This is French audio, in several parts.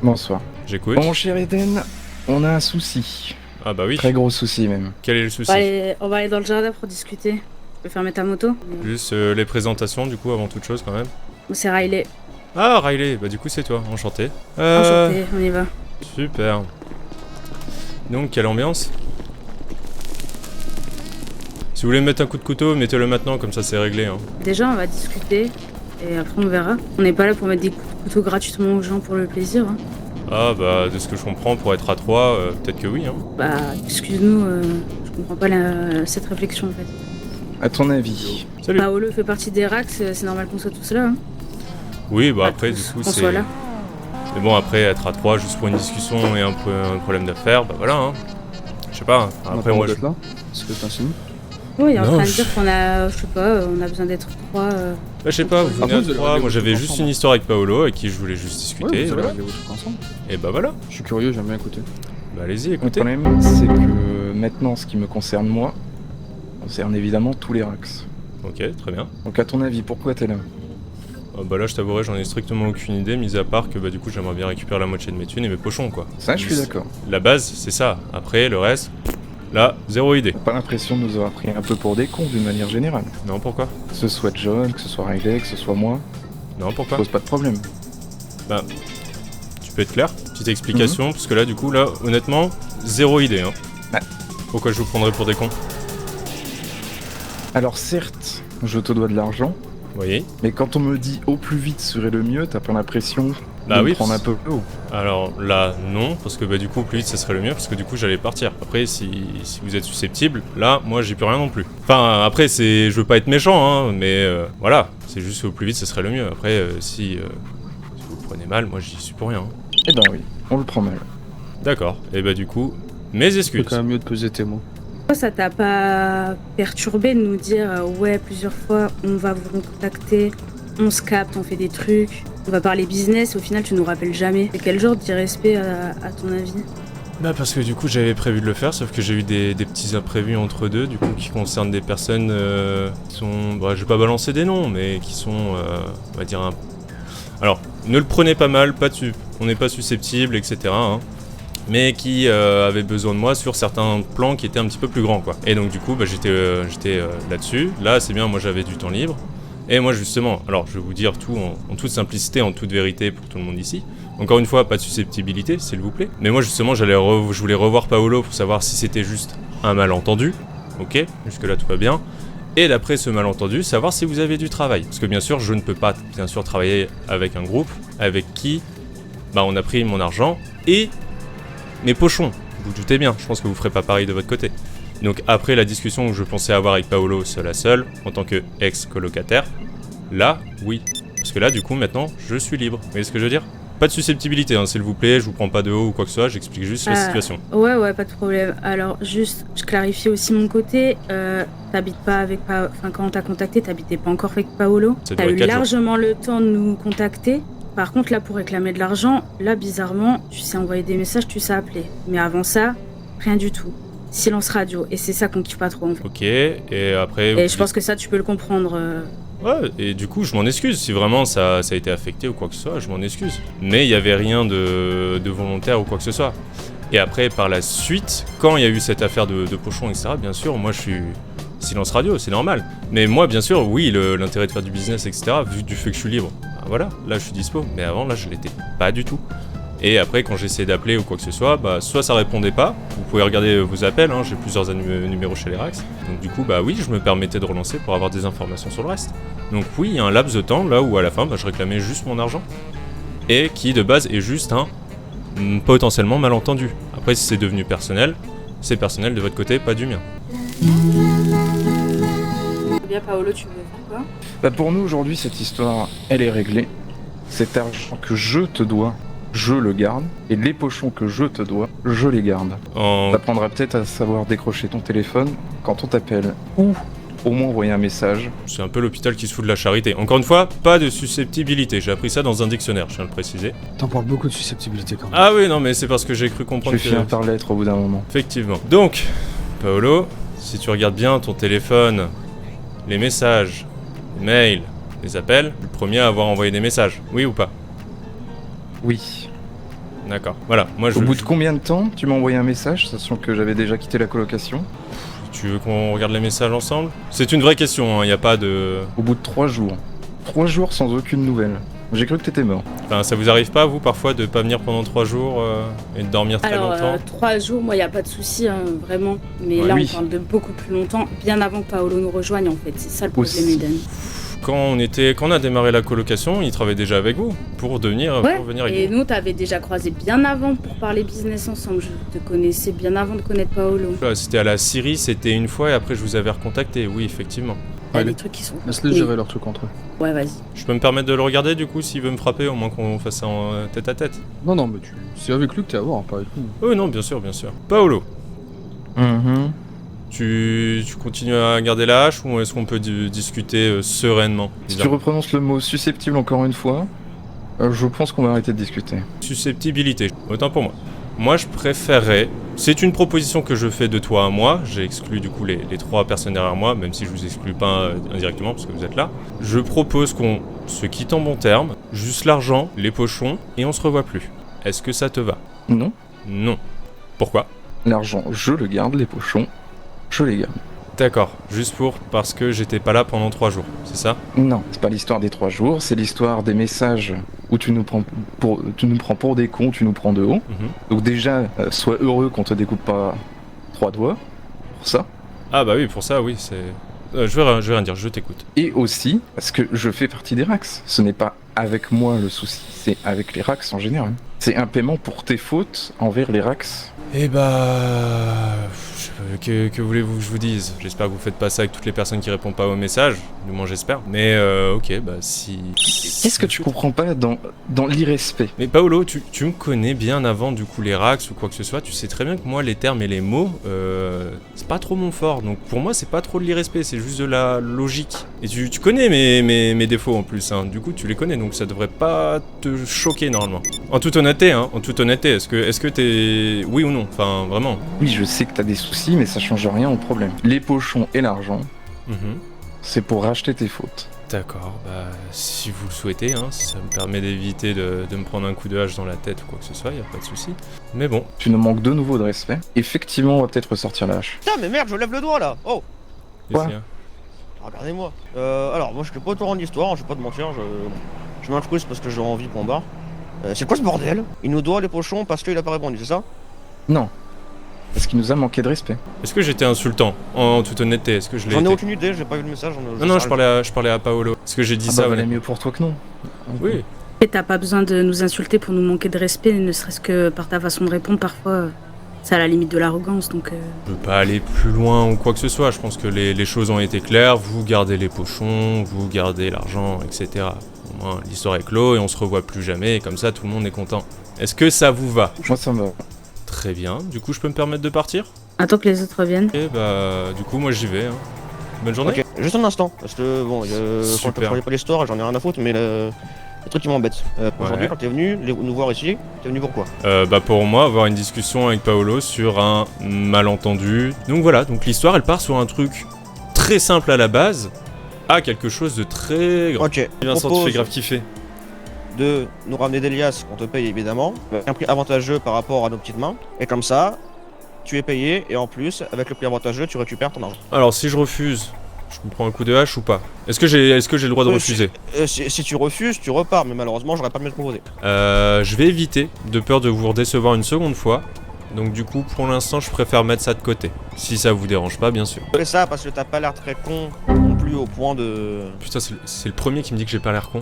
Bonsoir. J'écoute. Bon, mon cher Eden, on a un souci. Ah bah oui. Très gros souci même. Quel est le souci? On va aller dans le jardin pour discuter. Tu peux fermer ta moto? Juste les présentations, du coup, avant toute chose, quand même. C'est Riley. Ah, Riley, bah du coup, c'est toi. Enchanté. Enchanté, on y va. Super. Donc, quelle ambiance? Si vous voulez mettre un coup de couteau, mettez-le maintenant, comme ça c'est réglé. Hein. Déjà, on va discuter. Et après, on verra. On n'est pas là pour mettre des coups de couteau gratuitement aux gens pour le plaisir. Hein. Ah bah, de ce que je comprends, pour être à 3, peut-être que oui. Hein. Bah, excuse-nous, je comprends pas cette réflexion en fait. À ton avis? Salut. Paolo fait partie des Rax, c'est normal qu'on soit tous là. Hein. Oui, bah Pas après, tous, du coup, qu'on c'est... soit là. Mais bon, après, être à 3 juste pour une discussion et un problème d'affaires, bah voilà. Hein. Je sais pas. Après, moi, là. Est-ce que t'insinues? Oui, il est en Non, train de dire qu'on a, je sais pas, on a besoin d'être trois. Bah, je sais pas, vous venez à 3, moi j'avais juste une histoire avec Paolo avec qui je voulais juste discuter. Vous allez Voilà. régler vos trucs ensemble. Et bah voilà. Je suis curieux, j'aime bien écouter. Bah allez-y, Le écoutez. problème, c'est que maintenant, ce qui me concerne moi, concerne évidemment tous les Rax. Ok, très bien. Donc à ton avis, pourquoi t'es là? Bah là, je t'avouerai, j'en ai strictement aucune idée, mis à part que bah du coup, j'aimerais bien récupérer la moitié de mes thunes et mes pochons, quoi. Ça, je suis d'accord. La base, c'est ça. Après, le reste, là, zéro idée. T'as pas l'impression de nous avoir pris un peu pour des cons d'une manière générale? Non, pourquoi? Que ce soit John, que ce soit Riley, que ce soit moi, Non, ça pourquoi? pose pas de problème. Bah, tu peux être clair? Petite explication, parce que là, du coup, là, honnêtement, zéro idée, hein. Ouais. Pourquoi je vous prendrais pour des cons? Alors certes, je te dois de l'argent, Vous voyez? mais quand on me dit au plus vite serait le mieux, t'as pas l'impression Bah de oui, me prendre un parce- peu haut. Alors là, non, parce que bah du coup, plus vite, ça serait le mieux, parce que du coup, j'allais partir. Après, si vous êtes susceptible, là, moi, j'y peux rien non plus. Enfin, après, je veux pas être méchant, hein, mais voilà, c'est juste au plus vite, ça serait le mieux. Après, si vous le prenez mal, moi, j'y suis pour rien. Hein. Eh ben oui, on le prend mal. D'accord, et bah du coup, mes excuses. C'est quand même mieux de peser tes mots. Pourquoi ça t'a pas perturbé de nous dire ouais, plusieurs fois, on va vous contacter, on se capte, on fait des trucs, on va parler business, au final tu nous rappelles jamais. C'est quel genre d'irrespect à ton avis? Bah parce que du coup, j'avais prévu de le faire, sauf que j'ai eu des petits imprévus entre deux, du coup, qui concernent des personnes qui sont... Bah, je vais pas balancer des noms, mais qui sont, on va dire, Alors, ne le prenez pas mal, on n'est pas susceptible, etc. Hein, mais qui avaient besoin de moi sur certains plans qui étaient un petit peu plus grands, quoi. Et donc du coup, bah, j'étais là-dessus. Là, c'est bien, moi j'avais du temps libre. Et moi justement, alors je vais vous dire tout en toute simplicité, en toute vérité pour tout le monde ici. Encore une fois, pas de susceptibilité, s'il vous plaît. Mais moi justement, je voulais revoir Paolo pour savoir si c'était juste un malentendu. Ok, jusque-là tout va bien. Et d'après ce malentendu, savoir si vous avez du travail. Parce que bien sûr, je ne peux pas bien sûr travailler avec un groupe avec qui bah, on a pris mon argent et mes pochons. Vous vous doutez bien, je pense que vous ferez pas pareil de votre côté. Donc après la discussion que je pensais avoir avec Paolo seul à seul, en tant que ex-colocataire, là, oui. Parce que là, du coup, maintenant, je suis libre. Vous voyez ce que je veux dire? Pas de susceptibilité, hein, s'il vous plaît, je vous prends pas de haut ou quoi que ce soit, j'explique juste la situation. Ouais, pas de problème. Alors, juste, je clarifie aussi mon côté. T'habites pas avec Enfin, quand on t'a contacté, t'habitais pas encore avec Paolo. Ça T'as durait eu 4 jours. largement le temps de nous contacter. Par contre, là, pour réclamer de l'argent, là, bizarrement, tu sais envoyer des messages, tu sais appeler. Mais avant ça, rien du tout. Silence radio. Et c'est ça qu'on kiffe pas trop, en fait. Ok, et après... Et je pense que ça, tu peux le comprendre. Ouais, et du coup, je m'en excuse. Si vraiment ça a été affecté ou quoi que ce soit, je m'en excuse. Mais il n'y avait rien de volontaire ou quoi que ce soit. Et après, par la suite, quand il y a eu cette affaire de pochon, etc., bien sûr, moi je suis silence radio, c'est normal. Mais moi, bien sûr, oui, l'intérêt de faire du business, etc., vu du fait que je suis libre, bah, voilà, là je suis dispo. Mais avant, là, je l'étais pas du tout. Et après, quand j'essayais d'appeler ou quoi que ce soit, bah, soit ça répondait pas, vous pouvez regarder vos appels, hein, j'ai plusieurs numéros chez les Rax. Donc du coup, bah oui, je me permettais de relancer pour avoir des informations sur le reste. Donc oui, il y a un laps de temps, là où à la fin, bah, je réclamais juste mon argent. Et qui, de base, est juste un potentiellement malentendu. Après, si c'est devenu personnel, c'est personnel de votre côté, pas du mien. Bien, Paolo, tu veux faire quoi? Bah pour nous aujourd'hui, cette histoire, elle est réglée. Cet argent que je te dois, je le garde. Et les pochons que je te dois, je les garde. T'apprendras peut-être à savoir décrocher ton téléphone quand on t'appelle. Ou au moins envoyer un message. C'est un peu l'hôpital qui se fout de la charité. Encore une fois, pas de susceptibilité. J'ai appris ça dans un dictionnaire, je tiens à le préciser. T'en parles beaucoup de susceptibilité quand même. Ah oui, non, mais c'est parce que j'ai cru Je comprendre vais finir par l'être au bout d'un moment. Effectivement. Donc, Paolo, si tu regardes bien ton téléphone, les messages, les mails, les appels, le premier à avoir envoyé des messages, oui ou pas? Oui. D'accord. Voilà, moi je... Au bout de combien de temps tu m'as envoyé un message, sachant que j'avais déjà quitté la colocation? Tu veux qu'on regarde les messages ensemble? C'est une vraie question, il n'y a pas de... Au bout de 3 jours. 3 jours sans aucune nouvelle. J'ai cru que t'étais mort. Enfin, ça vous arrive pas, vous, parfois, de pas venir pendant 3 jours et de dormir très longtemps? 3 jours, moi, il n'y a pas de souci, hein, vraiment. Mais Ouais, là, oui. on parle de beaucoup plus longtemps, bien avant que Paolo nous rejoigne, en fait. C'est ça le problème, Aussi. Eden. Quand on a démarré la colocation, il travaillait déjà avec vous pour venir avec Et vous. nous, t'avais déjà croisé bien avant pour parler business ensemble. Je te connaissais bien avant de connaître Paolo. C'était à la Syrie, c'était une fois et après je vous avais recontacté, oui, effectivement. Il y a Allez. des trucs qui sont... Laisse-les Oui. gérer leur truc entre eux. Ouais, vas-y. Je peux me permettre de le regarder du coup s'il veut me frapper, au moins qu'on fasse ça en tête à tête. Non, non, mais c'est avec lui que t'es à voir, pas avec nous. Oh non, bien sûr, bien sûr. Paolo, Mhm. tu continues à garder la hache ou est-ce qu'on peut discuter sereinement? Si tu reprononces le mot susceptible encore une fois, je pense qu'on va arrêter de discuter. Susceptibilité, autant pour moi. Moi, je préférerais... C'est une proposition que je fais de toi à moi. J'ai exclu du coup les 3 personnes derrière moi, même si je vous exclue pas indirectement parce que vous êtes là. Je propose qu'on se quitte en bon terme, juste l'argent, les pochons, et on se revoit plus. Est-ce que ça te va? Non. Non. Pourquoi? L'argent, je le garde, les pochons, je les garde. D'accord, juste parce que j'étais pas là pendant 3 jours, c'est ça? Non, c'est pas l'histoire des 3 jours, c'est l'histoire des messages où tu nous prends pour des cons, tu nous prends de haut. Mhm. Donc déjà, sois heureux qu'on te découpe pas 3 doigts, pour ça. Ah bah oui, pour ça, oui, c'est... je vais rien dire, je t'écoute. Et aussi, parce que je fais partie des Rax. Ce n'est pas avec moi le souci, c'est avec les Rax en général. C'est un paiement pour tes fautes envers les Rax. Eh bah... Que voulez-vous que je vous dise? J'espère que vous faites pas ça avec toutes les personnes qui répondent pas aux messages, du moins j'espère. Mais ok, bah si... Qu'est-ce que tu comprends pas dans l'irrespect? Mais Paolo, tu me connais bien avant du coup les Rax ou quoi que ce soit, tu sais très bien que moi les termes et les mots, c'est pas trop mon fort. Donc pour moi c'est pas trop de l'irrespect, c'est juste de la logique. Et tu connais mes défauts en plus, hein. Du coup tu les connais, donc ça devrait pas te choquer normalement. En toute honnêteté, est-ce que t'es... Oui ou non? Enfin vraiment. Oui, je sais que t'as des soucis, mais ça change rien au problème. Les pochons et l'argent, c'est pour racheter tes fautes. D'accord, bah si vous le souhaitez, hein, si ça me permet d'éviter de me prendre un coup de hache dans la tête ou quoi que ce soit, y a pas de souci. Mais bon. Tu nous manques de nouveau de respect. Effectivement, on va peut-être ressortir la hache. Putain, mais merde, je lève le doigt là. Oh, Quoi? Qu'est-ce qu'il y a? regardez-moi. Alors, moi je suis pas au torrent de l'histoire, je vais pas te mentir, je m'incruste parce que j'ai envie qu'on barre. C'est quoi ce bordel? Il nous doit les pochons parce qu'il a pas répondu, c'est ça? Non. Parce qu'il nous a manqué de respect. Est-ce que j'étais insultant? En toute honnêteté, est-ce que je l'ai J'en ai été? aucune idée, j'ai pas vu le message. Non, je parlais à Paolo. Est-ce que j'ai dit Ah ça? bah, Ouais. valait mieux pour toi que non. Oui. Et t'as pas besoin de nous insulter pour nous manquer de respect, ne serait-ce que par ta façon de répondre. Parfois, c'est à la limite de l'arrogance, donc... Je veux pas aller plus loin ou quoi que ce soit. Je pense que les choses ont été claires. Vous gardez les pochons, vous gardez l'argent, etc. Au moins, l'histoire est clos et on se revoit plus jamais. Et comme ça, tout le monde est content. Est-ce que ça vous va? Moi, ça me va. Très bien. Du coup, je peux me permettre de partir? Attends que les autres reviennent. Ok, bah, du coup, moi, j'y vais. Hein. Bonne journée. Ok, juste un instant, parce que bon, quand je Super. travaillais pas l'histoire, j'en ai rien à foutre, mais le truc qui m'embête. Aujourd'hui, Ouais. quand t'es venu nous voir ici, t'es venu pourquoi? Bah pour moi, avoir une discussion avec Paolo sur un malentendu. Donc voilà, donc l'histoire elle part sur un truc très simple à la base à quelque chose de très grand. Ok, Vincent, tu fais grave kiffer. de nous ramener des liasses qu'on te paye évidemment, un prix avantageux par rapport à nos petites mains, et comme ça, tu es payé, et en plus, avec le prix avantageux, tu récupères ton argent. Alors si je refuse, je me prends un coup de hache ou pas? Est-ce que j'ai le droit de refuser? Si tu refuses, tu repars, mais malheureusement, j'aurais pas mieux te proposer. Je vais éviter, de peur de vous redécevoir une seconde fois. Donc du coup, pour l'instant, je préfère mettre ça de côté. Si ça vous dérange pas, bien sûr. Je fais ça parce que t'as pas l'air très con non plus au point de Putain, c'est le premier qui me dit que j'ai pas l'air con.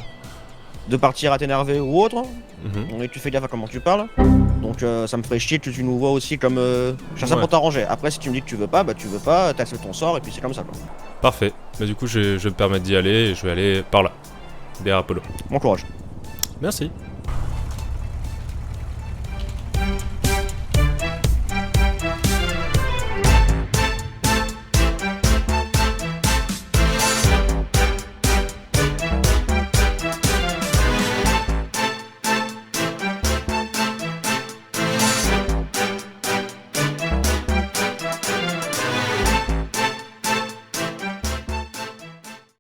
partir à t'énerver ou autre. Mhm. Et tu fais gaffe à comment tu parles. Donc ça me ferait chier que tu nous vois aussi comme... je fais ça Ouais. pour t'arranger. Après, si tu me dis que tu veux pas, bah tu veux pas, t'acceptes ton sort et puis c'est comme ça quoi. Parfait. Bah du coup, je vais me permettre d'y aller et je vais aller par là. Derrière Apollo. Bon courage. Merci.